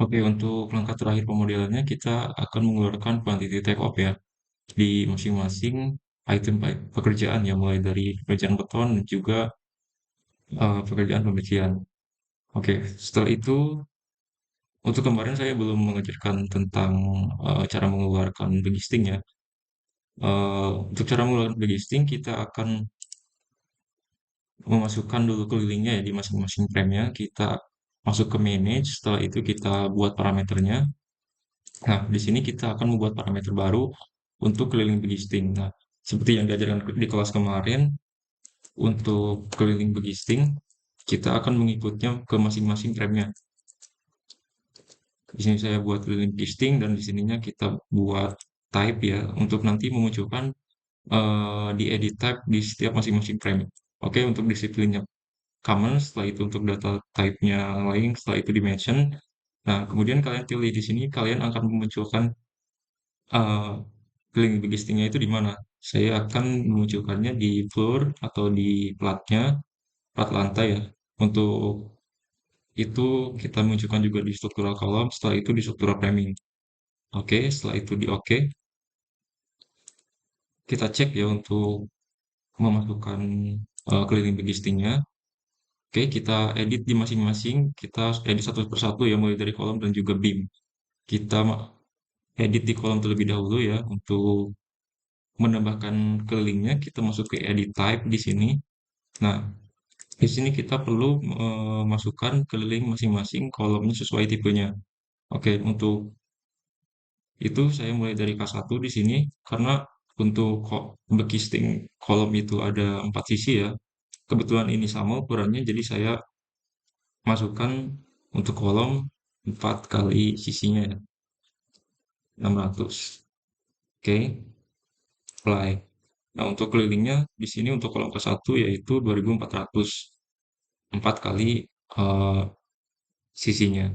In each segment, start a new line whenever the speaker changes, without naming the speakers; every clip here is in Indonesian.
Oke, untuk langkah terakhir pemodelannya kita akan mengeluarkan quantity take off ya di masing-masing item pekerjaan ya, mulai dari pekerjaan beton dan juga pekerjaan pembersihan. Oke, setelah itu untuk kemarin saya belum mengajarkan tentang cara mengeluarkan begisting ya. Untuk cara mengeluarkan begisting kita akan memasukkan dulu kelilingnya ya di masing-masing frame-nya. Kita masuk ke manage, setelah itu kita buat parameternya. Nah, di sini kita akan membuat parameter baru untuk keliling begisting. Nah, seperti yang diajarkan di kelas kemarin, untuk keliling begisting, kita akan mengikutnya ke masing-masing frame-nya. Di sini saya buat keliling begisting dan di sininya kita buat type ya untuk nanti memunculkan di edit type di setiap masing-masing frame. Oke, untuk disiplinnya common, setelah itu untuk data type-nya lain, setelah itu dimension. Nah, kemudian kalian pilih di sini, kalian akan memunculkan uh, link begistingnya itu di mana. Saya akan memunculkannya di floor atau di platnya, plat lantai ya. Untuk itu kita munculkan juga di struktural kolom, setelah itu di struktural framing. Oke, setelah itu di oke, kita cek ya untuk memasukkan keliling begistingnya. Oke, kita edit di masing-masing, kita edit satu persatu ya, mulai dari kolom dan juga beam. Kita edit di kolom terlebih dahulu ya, untuk menambahkan kelilingnya, kita masuk ke edit type di sini. Nah, di sini kita perlu masukkan keliling masing-masing kolomnya sesuai tipenya. Oke, untuk itu saya mulai dari K1 di sini, karena untuk backlisting kolom itu ada 4 sisi ya. Kebetulan ini sama ukurannya, jadi saya masukkan untuk kolom 4 kali sisinya ya, 600. Oke, apply. Nah, untuk kelilingnya di sini untuk kolom ke-1 yaitu 2400, 4 kali eh, sisinya.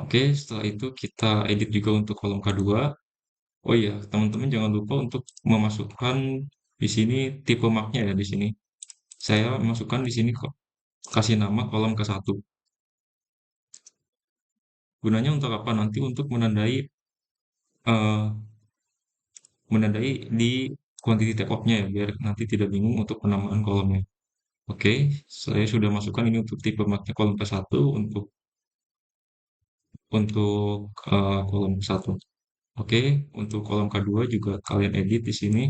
Oke, setelah itu kita edit juga untuk kolom K2. Oh iya, teman-teman jangan lupa untuk memasukkan di sini tipe marknya ya di sini. Saya masukkan di sini kok kasih nama kolom ke-1. Gunanya untuk apa? Nanti untuk eh, menandai di quantity take off-nya ya, biar nanti tidak bingung untuk penamaan kolomnya. Oke, saya sudah masukkan ini untuk tipe marknya kolom ke-1 untuk kolom ke-1. Oke, untuk kolom kedua juga kalian edit di sini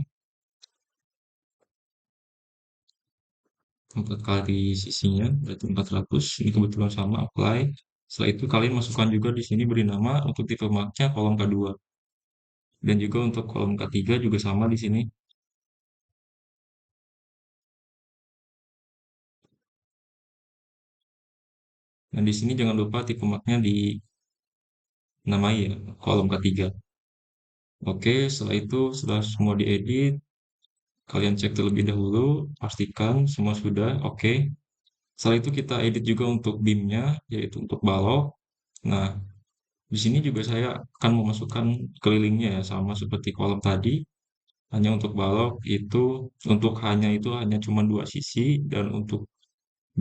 4 kali sisinya berarti 400. Ini kebetulan sama apply. Setelah itu kalian masukkan juga di sini beri nama untuk tipe marknya kolom kedua dan juga untuk kolom ketiga juga sama di sini. Dan di sini jangan lupa tipe marknya dinamai ya kolom ketiga. Oke, setelah itu setelah semua diedit, kalian cek terlebih dahulu, pastikan semua sudah oke. Setelah itu kita edit juga untuk beamnya, yaitu untuk balok. Nah, di sini juga saya akan memasukkan kelilingnya ya, sama seperti kolom tadi. Hanya untuk balok itu, untuk itu hanya cuma dua sisi, dan untuk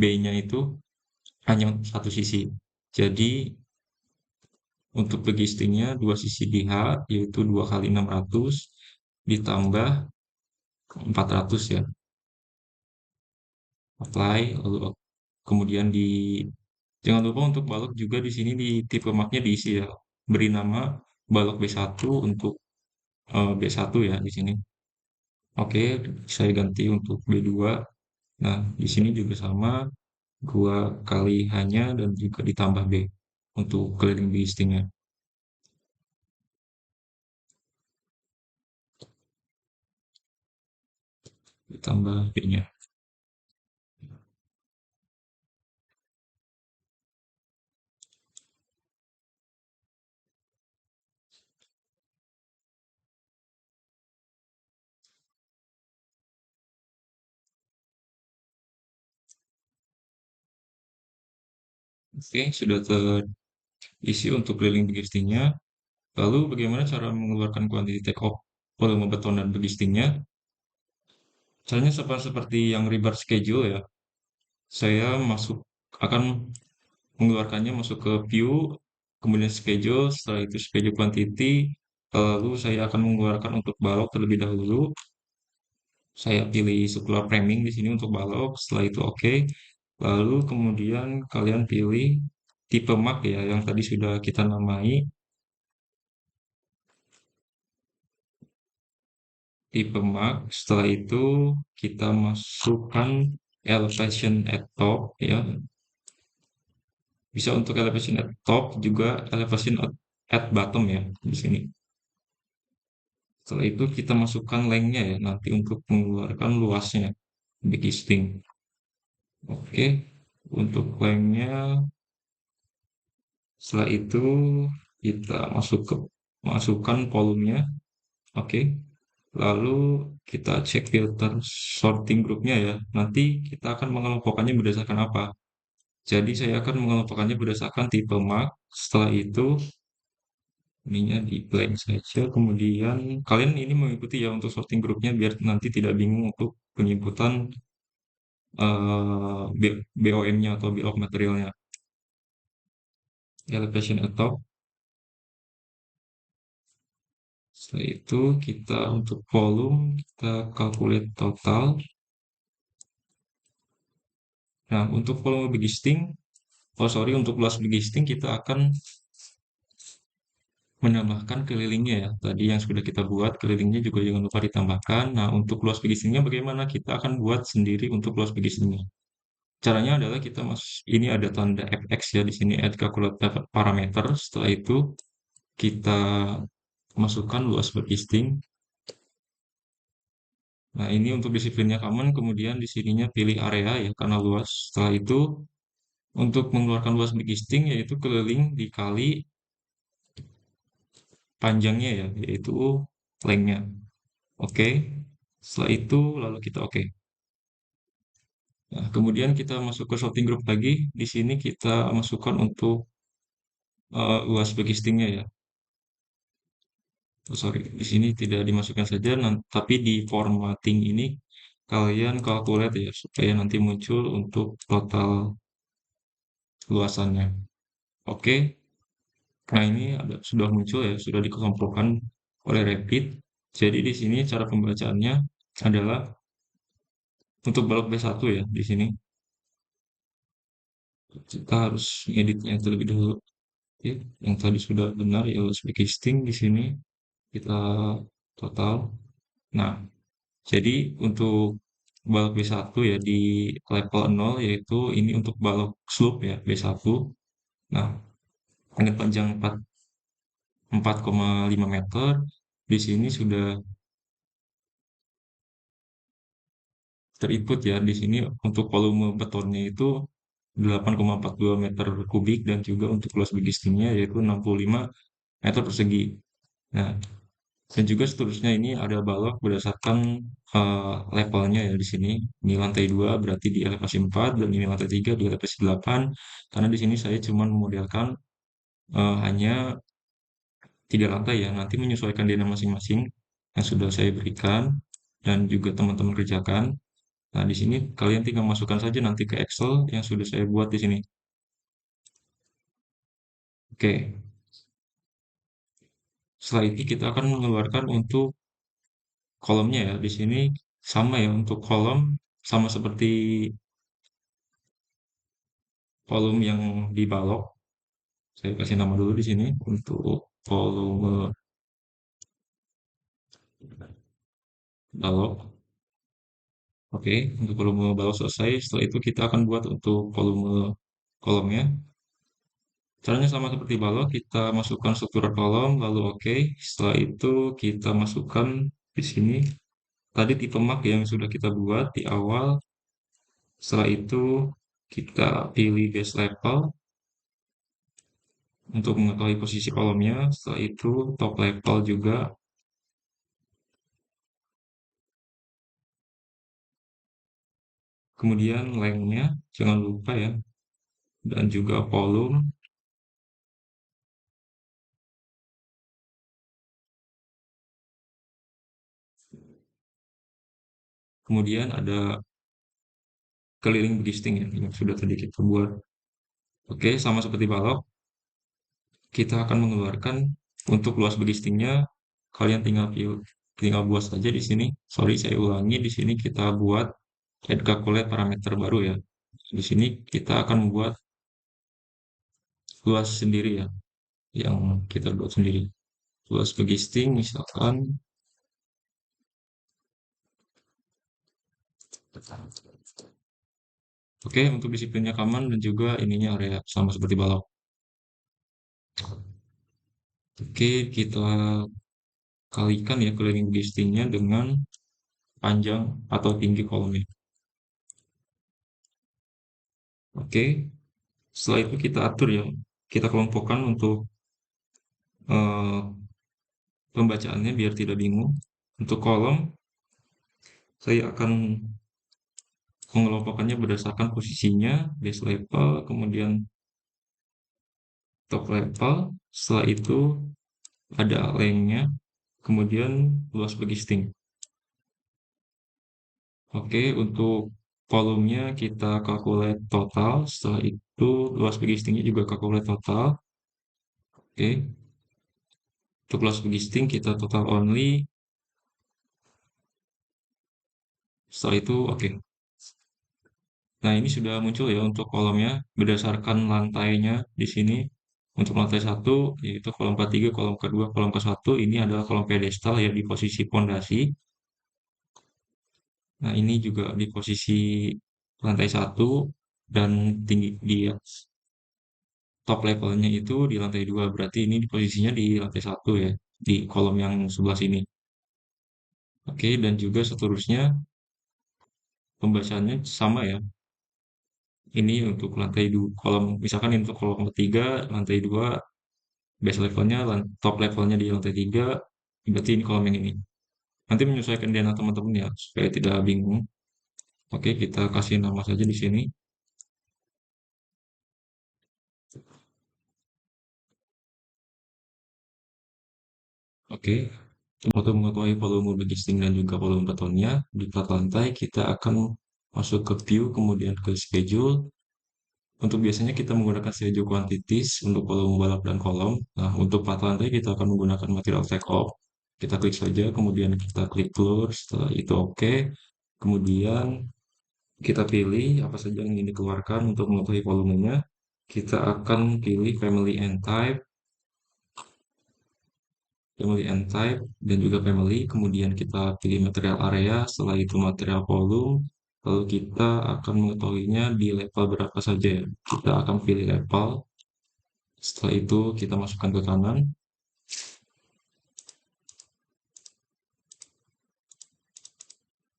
B-nya itu hanya satu sisi. Jadi, untuk legistingnya dua sisi di H, yaitu 2 kali 600, ditambah 400 ya. Apply, lalu kemudian jangan lupa untuk balok juga di sini di tipe marknya diisi ya. Beri nama balok B1 untuk B1 ya di sini. Oke, saya ganti untuk B2. Nah, di sini juga sama 2 kali hanya dan juga ditambah B untuk keliling listingnya. Ditambah B-nya. Oke, sudah terisi untuk keliling begistingnya. Lalu bagaimana cara mengeluarkan quantity take off volume beton dan begistingnya? Caranya seperti yang rebar schedule ya. Saya akan mengeluarkannya masuk ke view, kemudian schedule, setelah itu schedule quantity, lalu saya akan mengeluarkan untuk balok terlebih dahulu. Saya pilih circular framing di sini untuk balok, setelah itu oke. Lalu kemudian kalian pilih tipe mark ya, yang tadi sudah kita namai, tipe mark. Setelah itu kita masukkan elevation at top ya. Bisa untuk elevation at top juga elevation at bottom ya di sini. Setelah itu kita masukkan length-nya ya nanti untuk mengeluarkan luasnya big listing. Oke, untuk length-nya setelah itu kita masukkan volumenya. Oke. Lalu kita cek filter sorting grupnya ya. Nanti kita akan mengelompokkannya berdasarkan apa? Jadi saya akan mengelompokkannya berdasarkan tipe mark. Setelah itu ininya di blank saja. Kemudian kalian ini mengikuti ya untuk sorting grupnya biar nanti tidak bingung untuk penyebutan BOM-nya atau bill of materialnya. Elevation atau setelah itu kita untuk volume kita calculate total. Nah, untuk volume begisting, oh sorry, untuk luas begisting kita akan menambahkan kelilingnya ya. Tadi yang sudah kita buat, kelilingnya juga jangan lupa ditambahkan. Nah, untuk luas begistingnya bagaimana? Kita akan buat sendiri untuk luas begistingnya. Caranya adalah kita ini ada tanda fx ya di sini add calculate parameter. Setelah itu kita masukkan luas begisting. Nah, ini untuk disiplinnya common, kemudian di sininya pilih area ya karena luas. Setelah itu untuk mengeluarkan luas begisting yaitu keliling dikali panjangnya ya, yaitu lengthnya. Oke. Setelah itu lalu kita oke. Nah, kemudian kita masuk ke sorting group lagi. Di sini kita masukkan untuk luas bagistingnya ya. Oh, sorry, di sini tidak dimasukkan saja, tapi di formatting ini kalian calculate ya supaya nanti muncul untuk total luasannya. Oke. Nah, ini sudah muncul ya, sudah dikelompokkan oleh Rapid. Jadi di sini cara pembacaannya adalah untuk balok B1 ya di sini. Kita harus ngeditnya terlebih dahulu. Oke, yang tadi sudah benar ya listing di sini kita total. Nah, jadi untuk balok B1 ya di level 0 yaitu ini untuk balok slope ya B1. Nah, dengan panjang 4,5 meter di sini sudah terinput ya. Di sini untuk volume betonnya itu 8,42 meter kubik dan juga untuk luas begistingnya yaitu 65 meter persegi. Nah, dan juga seterusnya ini ada balok berdasarkan levelnya ya di sini. Ini lantai 2 berarti di elevasi 4 dan ini lantai 3 di elevasi 8. Karena di sini saya cuma memodelkan hanya 3 lantai ya. Nanti menyesuaikan dengan masing-masing yang sudah saya berikan dan juga teman-teman kerjakan. Nah, di sini kalian tinggal masukkan saja nanti ke Excel yang sudah saya buat di sini. Oke. Setelah itu kita akan mengeluarkan untuk kolomnya ya. Di sini sama ya untuk kolom sama seperti kolom yang di balok. Saya kasih nama dulu di sini untuk volume balok. Oke, untuk volume balok selesai. Setelah itu kita akan buat untuk volume kolomnya. Caranya sama seperti balok, kita masukkan struktur kolom, lalu oke. Setelah itu kita masukkan di sini tadi tipe mark yang sudah kita buat di awal. Setelah itu kita pilih base level untuk mengetahui posisi kolomnya. Setelah itu top level juga. Kemudian length-nya jangan lupa ya. Dan juga volume. Kemudian ada keliling begisting ya yang sudah tadi kita buat. Oke, sama seperti balok. kita akan mengeluarkan untuk luas begistingnya. Kalian tinggal buat saja di sini. Sorry, saya ulangi. Di sini kita buat add calculate parameter baru ya. Di sini kita akan membuat luas sendiri ya, yang kita buat sendiri. Luas begisting misalkan, oke, untuk disiplinnya kaman dan juga ininya area sama seperti balok. Oke, kita kalikan ya keliling begistingnya dengan panjang atau tinggi kolomnya. Oke, setelah itu kita atur ya, kita kelompokkan untuk eh, pembacaannya biar tidak bingung. Untuk kolom, saya akan mengelompokkannya berdasarkan posisinya, base level, kemudian top level, setelah itu ada lengthnya, kemudian luas begisting. Oke, untuk volumenya kita calculate total, setelah itu luas begistingnya juga calculate total. Oke, untuk luas begisting kita total only, setelah itu oke. Nah, ini sudah muncul ya untuk kolomnya berdasarkan lantainya di sini. Untuk lantai satu yaitu kolom K3, kolom kedua, kolom ke-1 ini adalah kolom pedestal ya di posisi pondasi. Nah, ini juga di posisi lantai satu dan tinggi di top levelnya itu di lantai 2. Berarti ini posisinya di lantai satu ya, di kolom yang sebelah sini. Oke, dan juga seterusnya pembacaannya sama ya. Ini untuk lantai 2 kolom, misalkan ini untuk kolom ketiga, lantai 2 base levelnya, top levelnya di lantai 3, berarti ini kolom yang ini. Nanti menyesuaikan DNA teman-teman ya, supaya tidak bingung. Oke, kita kasih nama saja di sini. Oke, untuk mengetahui volume logistik dan juga volume betonnya, di plat lantai kita akan masuk ke view, kemudian ke schedule. Untuk biasanya kita menggunakan schedule quantities untuk volume balap dan kolom. Nah, untuk plat lantai kita akan menggunakan material take off. Kita klik saja, kemudian kita klik close, setelah itu oke. Kemudian kita pilih apa saja yang ingin dikeluarkan untuk mengetahui volumenya. Kita akan pilih family and type, dan juga family. Kemudian kita pilih material area, setelah itu material volume. Lalu kita akan mengetahuinya di level berapa saja ya. Kita akan pilih level. Setelah itu kita masukkan ke kanan.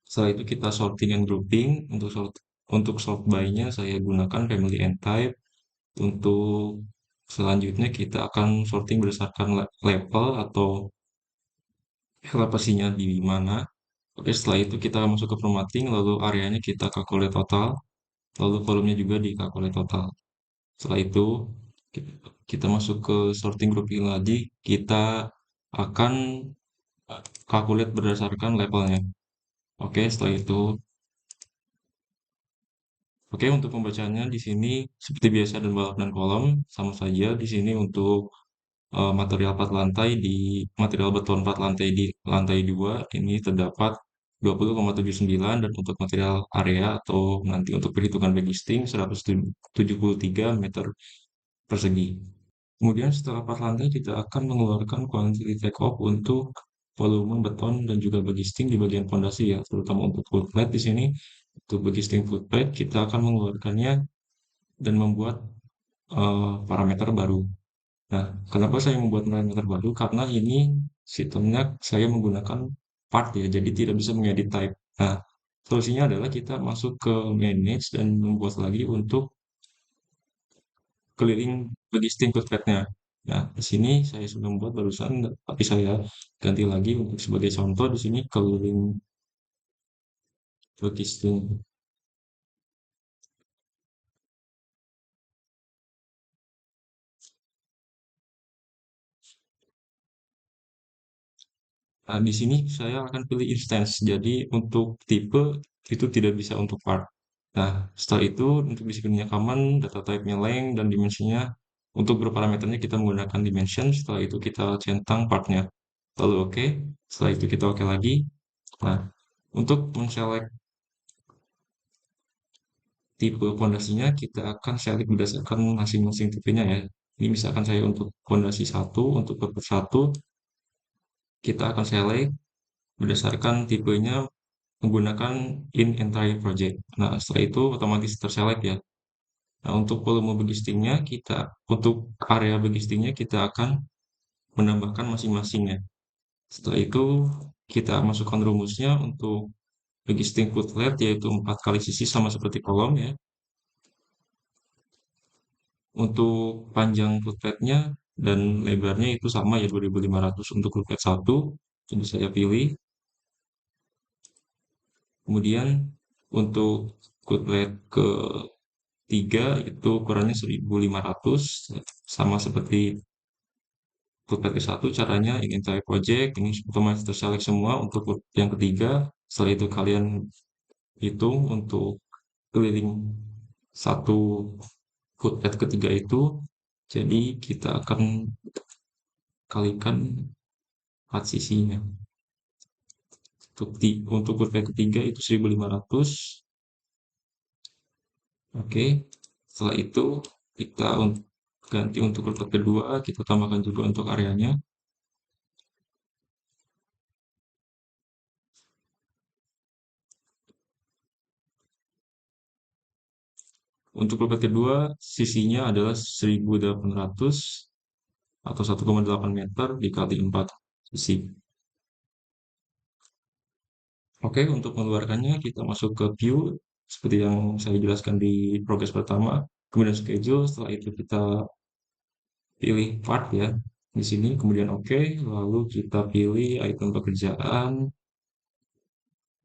Setelah itu kita sorting and grouping. Untuk sort by-nya saya gunakan family and type. Untuk selanjutnya kita akan sorting berdasarkan level atau elevasinya di mana. Oke, setelah itu kita masuk ke formatting, lalu areanya kita calculate total, lalu volumenya juga di calculate total. Setelah itu kita masuk ke sorting grouping lagi, kita akan calculate berdasarkan levelnya. Oke, setelah itu, oke, untuk pembacaannya di sini seperti biasa dan balok dan kolom sama saja. Di sini untuk material plat lantai di material beton plat lantai di lantai 2 ini terdapat 20,79, dan untuk material area atau nanti untuk perhitungan backlisting 173 meter persegi. Kemudian setelah plat lantai kita akan mengeluarkan quantity take off untuk volume beton dan juga backlisting di bagian fondasi ya, terutama untuk full plate di sini. Untuk backlisting full plate kita akan mengeluarkannya dan membuat parameter baru. Nah, kenapa saya membuat parameter baru? Karena ini sistemnya saya menggunakan part ya, jadi tidak bisa mengedit type. Nah, solusinya adalah kita masuk ke manage dan membuat lagi untuk keliling logistik footpad-nya. Nah, di sini saya sudah membuat barusan, tapi saya ganti lagi untuk sebagai contoh di sini keliling logistik. Nah, di sini saya akan pilih instance. Jadi untuk tipe itu tidak bisa untuk part. Nah, setelah itu untuk disiplinnya common, data type-nya length, dan dimensinya Untuk berparameternya kita menggunakan dimension, setelah itu kita centang partnya. Lalu oke, setelah itu kita oke lagi. Nah, untuk menselect tipe pondasinya, kita akan select berdasarkan masing-masing tipenya ya. Ini misalkan saya untuk pondasi satu, untuk purpose satu, kita akan select berdasarkan tipenya menggunakan in entire project. Nah, setelah itu otomatis terselect ya. Nah, untuk volume begistingnya untuk area begistingnya kita akan menambahkan masing-masingnya. Setelah itu kita masukkan rumusnya untuk begisting footlet yaitu 4 kali sisi sama seperti kolom ya. Untuk panjang footletnya dan lebarnya itu sama ya 2500 untuk footlet 1. Jadi saya pilih. Kemudian untuk footlet ketiga itu ukurannya 1500 sama seperti footlet ke-1 caranya ini entire project ini otomatis terselect semua untuk yang ketiga. Setelah itu kalian hitung untuk keliling satu footlet ketiga itu. Jadi kita akan kalikan 4 sisinya. Untuk footlet ketiga itu 1500. Oke. Setelah itu kita ganti untuk footlet kedua, kita tambahkan juga untuk areanya. Untuk footlet kedua, sisinya adalah 1800 atau 1,8 meter dikali 4 sisi. Oke, untuk mengeluarkannya kita masuk ke view seperti yang saya jelaskan di progres pertama. Kemudian schedule, setelah itu kita pilih part ya di sini, kemudian oke, lalu kita pilih item pekerjaan,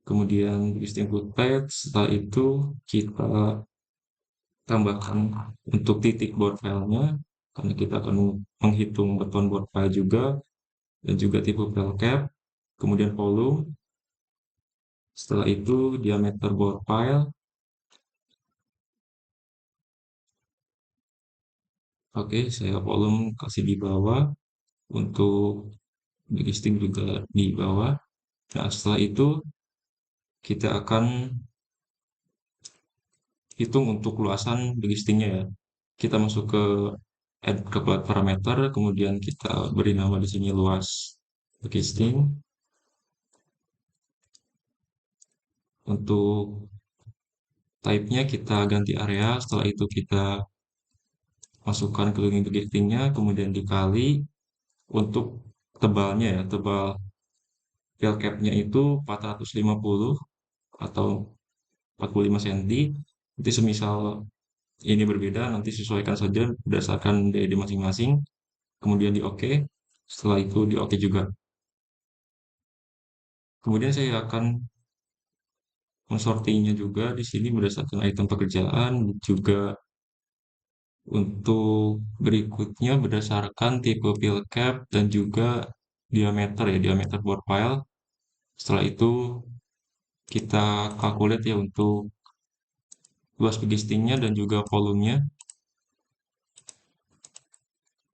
kemudian listing footpad, setelah itu kita tambahkan untuk titik board filenya, karena kita akan menghitung beton board file juga, dan juga tipe file cap, kemudian volume, setelah itu diameter board file. Oke, saya volume kasih di bawah, untuk listing juga di bawah. Nah, setelah itu kita akan hitung untuk luasan listingnya ya. Kita masuk ke add ke parameter, kemudian kita beri nama di sini luas listing. Untuk type-nya kita ganti area, setelah itu kita masukkan ke link listingnya, kemudian dikali untuk tebalnya ya, tebal fill cap-nya itu 450 atau 45 cm. Nanti semisal ini berbeda, nanti sesuaikan saja berdasarkan DD masing-masing. Kemudian di OK. Setelah itu di OK juga. Kemudian saya akan mensortingnya juga di sini berdasarkan item pekerjaan, juga untuk berikutnya berdasarkan tipe fill cap dan juga diameter ya, diameter board file. Setelah itu kita calculate ya untuk luas pegistingnya dan juga volumenya.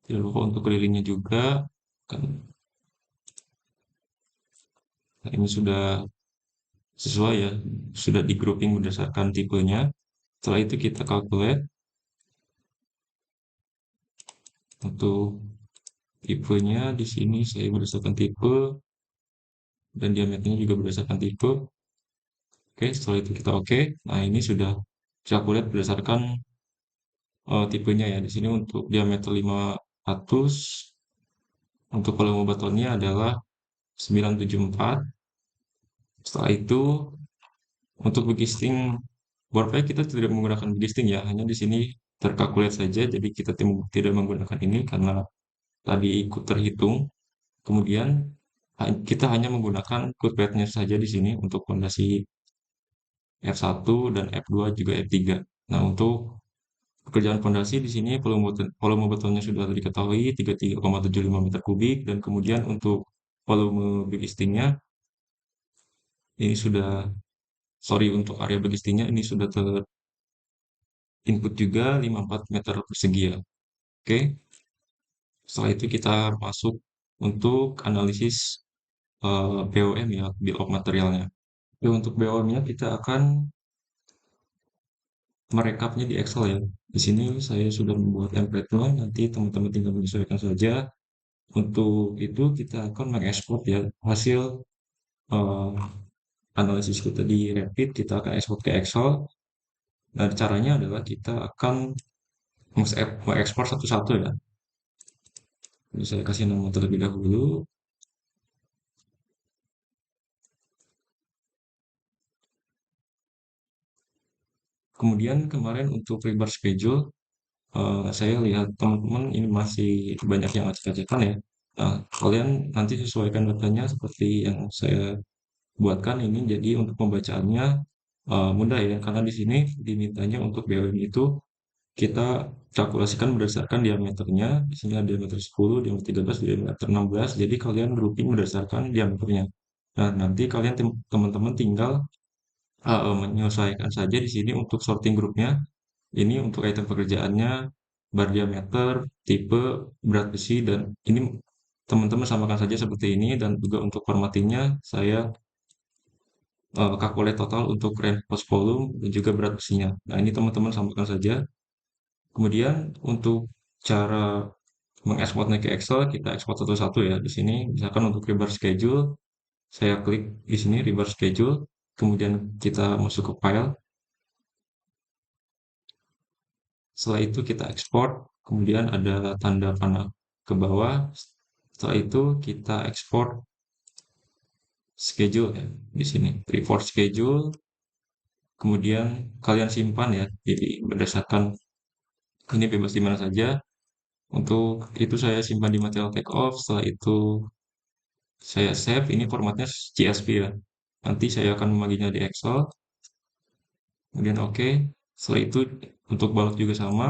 Tidak lupa untuk kelilingnya juga. Kan, nah ini sudah sesuai ya, sudah di grouping berdasarkan tipenya. Setelah itu kita calculate untuk tipenya. Di sini saya berdasarkan tipe dan diameternya juga berdasarkan tipe. Oke, setelah itu kita oke. Nah, ini sudah calculate berdasarkan tipenya ya. Di sini untuk diameter 500, untuk volume betonnya adalah 974. Setelah itu untuk begisting boardnya kita tidak menggunakan begisting ya, hanya di sini terkalkulat saja. Jadi kita tidak menggunakan ini karena tadi ikut terhitung. Kemudian kita hanya menggunakan footpadnya saja di sini untuk fondasi F1 dan F2 juga F3. Nah, untuk pekerjaan fondasi di sini volume betonnya sudah diketahui 33,75 meter kubik, dan kemudian untuk volume begistingnya ini sudah, sorry, untuk area begistingnya ini sudah input juga 54 meter persegi ya. Oke, setelah itu kita masuk untuk analisis BOM ya, Bill of Materialnya. Oke, untuk BOM-nya kita akan merekapnya di Excel ya. Di sini saya sudah membuat template-nya, nanti teman-teman tinggal menyesuaikan saja. Untuk itu kita akan mengekspor ya hasil eh, analisis kita di Rapid, kita akan ekspor ke Excel. Dan caranya adalah kita akan mengekspor satu-satu ya. Jadi saya kasih nama terlebih dahulu. Kemudian kemarin untuk rebar schedule, saya lihat teman-teman ini masih banyak yang acak-acakan ya. Nah, kalian nanti sesuaikan datanya seperti yang saya buatkan ini. Jadi untuk pembacaannya mudah ya, karena di sini dimintanya untuk BOM itu kita kalkulasikan berdasarkan diameternya. Di sini ada diameter 10, diameter 13, diameter 16. Jadi kalian grouping berdasarkan diameternya. Nah, nanti kalian teman-teman tinggal menyesuaikan saja di sini untuk sorting grupnya. Ini untuk item pekerjaannya, bar diameter, tipe, berat besi, dan ini teman-teman samakan saja seperti ini. Dan juga untuk formattingnya, saya kalkulasi total untuk reinforce volume dan juga berat besinya. Nah, ini teman-teman samakan saja. Kemudian untuk cara mengekspornya ke Excel, kita ekspor satu-satu ya. Di sini, misalkan untuk rebar schedule, saya klik di sini rebar schedule, kemudian kita masuk ke file. Setelah itu kita ekspor, kemudian ada tanda panah ke bawah. Setelah itu kita ekspor schedule ya, di sini report schedule, kemudian kalian simpan ya. Jadi berdasarkan ini bebas di mana saja. Untuk itu saya simpan di material take off. Setelah itu saya save. Ini formatnya CSV ya. Nanti saya akan membaginya di Excel. Kemudian oke. Setelah itu untuk balok juga sama.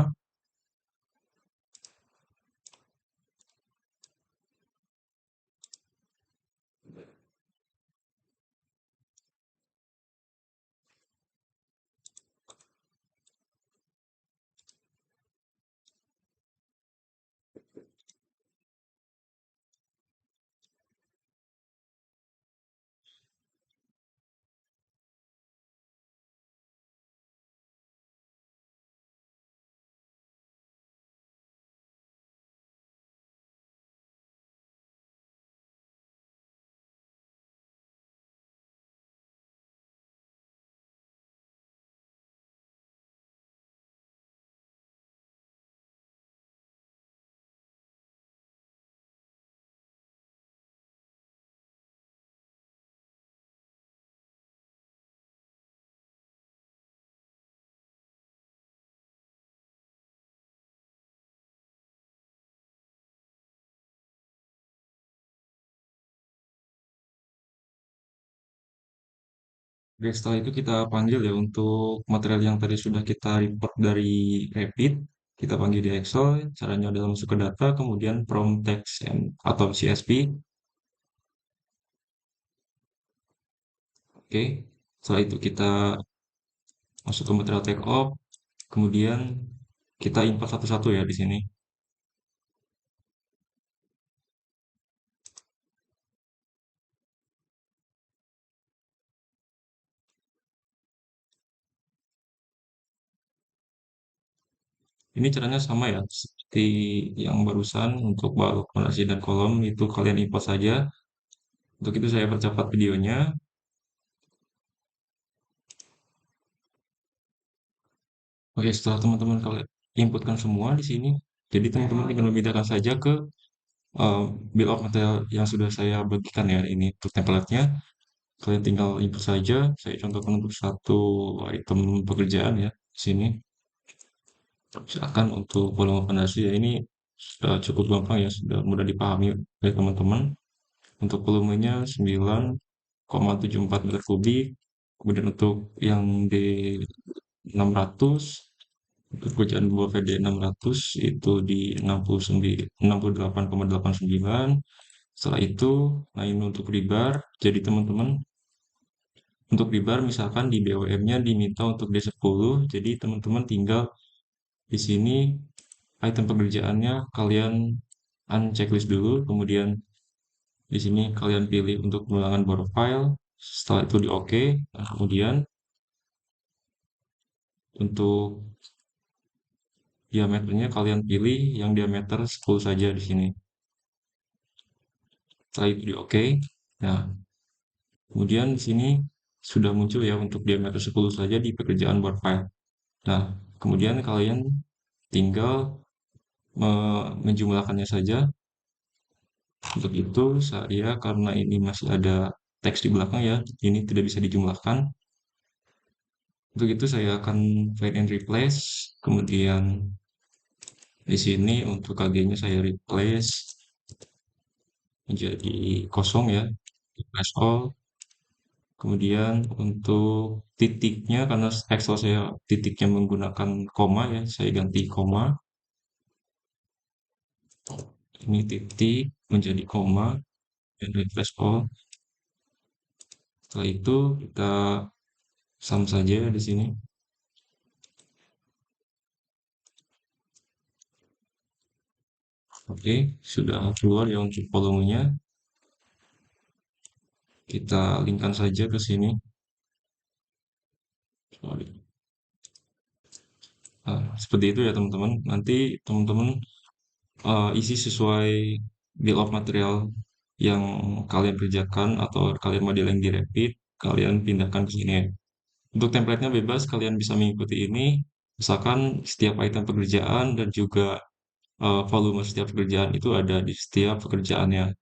Oke, setelah itu kita panggil ya untuk material yang tadi sudah kita report dari Rapid, kita panggil di Excel. Caranya adalah masuk ke data, kemudian from text atau CSV. Oke, setelah itu kita masuk ke material take off, kemudian kita import satu-satu ya di sini. Ini caranya sama ya, seperti yang barusan untuk balok, fondasi, dan kolom itu kalian import saja. Untuk itu saya percepat videonya. Oke, setelah teman-teman kalian inputkan semua di sini, jadi teman-teman tinggal memindahkan saja ke eh, bill of material yang sudah saya bagikan ya. Ini untuk template-nya. Kalian tinggal input saja. Saya contohkan untuk satu item pekerjaan ya. Di sini. Silakan untuk volume fondasi ya. Ini sudah cukup gampang ya. Sudah mudah dipahami oleh teman-teman. Untuk volumenya 9,74 meter kubik. Kemudian untuk yang D600, untuk pekerjaan buah VD 600 itu di 68,89. Setelah itu, nah ini untuk rebar. Jadi teman-teman, untuk rebar misalkan di BOM-nya diminta untuk D10, jadi teman-teman tinggal di sini item pekerjaannya kalian unchecklist dulu, kemudian di sini kalian pilih untuk pengulangan board file, setelah itu di OK, nah, kemudian untuk diameternya kalian pilih yang diameter 10 saja di sini. Setelah itu di OK. Nah, kemudian di sini sudah muncul ya untuk diameter 10 saja di pekerjaan board file. Nah, kemudian kalian tinggal menjumlahkannya saja. Untuk itu saya karena ini masih ada teks di belakang ya, ini tidak bisa dijumlahkan. Untuk itu saya akan find and replace. Kemudian di sini untuk KG-nya saya replace menjadi kosong ya, replace all. Kemudian untuk titiknya karena Excel saya titiknya menggunakan koma ya, saya ganti koma. Ini titik menjadi koma dan refresh all. Setelah itu kita sum saja di sini. Oke, sudah keluar ya untuk volumenya. Kita linkkan saja ke sini. Sorry. Nah, seperti itu ya teman-teman. Nanti teman-teman isi sesuai bill of material yang kalian kerjakan atau kalian modeling di Revit, kalian pindahkan ke sini. Untuk template-nya bebas, kalian bisa mengikuti ini. Misalkan setiap item pekerjaan dan juga volume setiap pekerjaan itu ada di setiap pekerjaannya.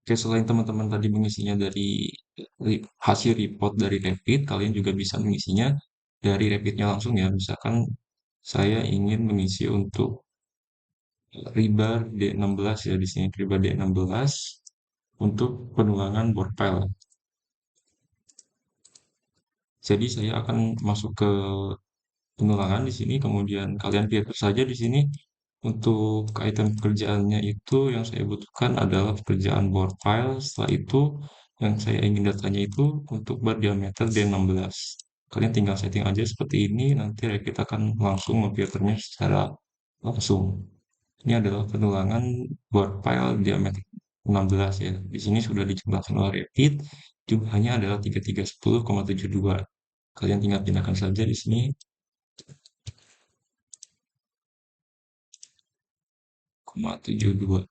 Oke, selain teman-teman tadi mengisinya dari hasil report dari Revit, kalian juga bisa mengisinya dari Revit-nya langsung ya. Misalkan saya ingin mengisi untuk rebar D16 ya di sini rebar D16 untuk penulangan board file. Jadi saya akan masuk ke penulangan di sini, kemudian kalian filter saja di sini. Untuk item pekerjaannya itu yang saya butuhkan adalah pekerjaan board file. Setelah itu yang saya ingin datanya itu untuk bar diameter D16. Kalian tinggal setting aja seperti ini, nanti kita akan langsung memfilternya secara langsung. Ini adalah penulangan board file diameter 16 ya. Di sini sudah dijumlahkan oleh Revit, jumlahnya adalah 3310,72. Kalian tinggal pindahkan saja di sini 0,72.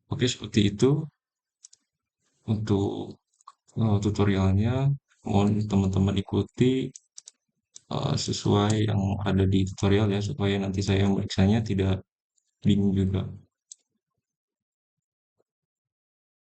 Oke, seperti itu untuk tutorialnya. Mohon teman-teman ikuti sesuai yang ada di tutorial ya, supaya nanti saya memeriksanya tidak bingung juga.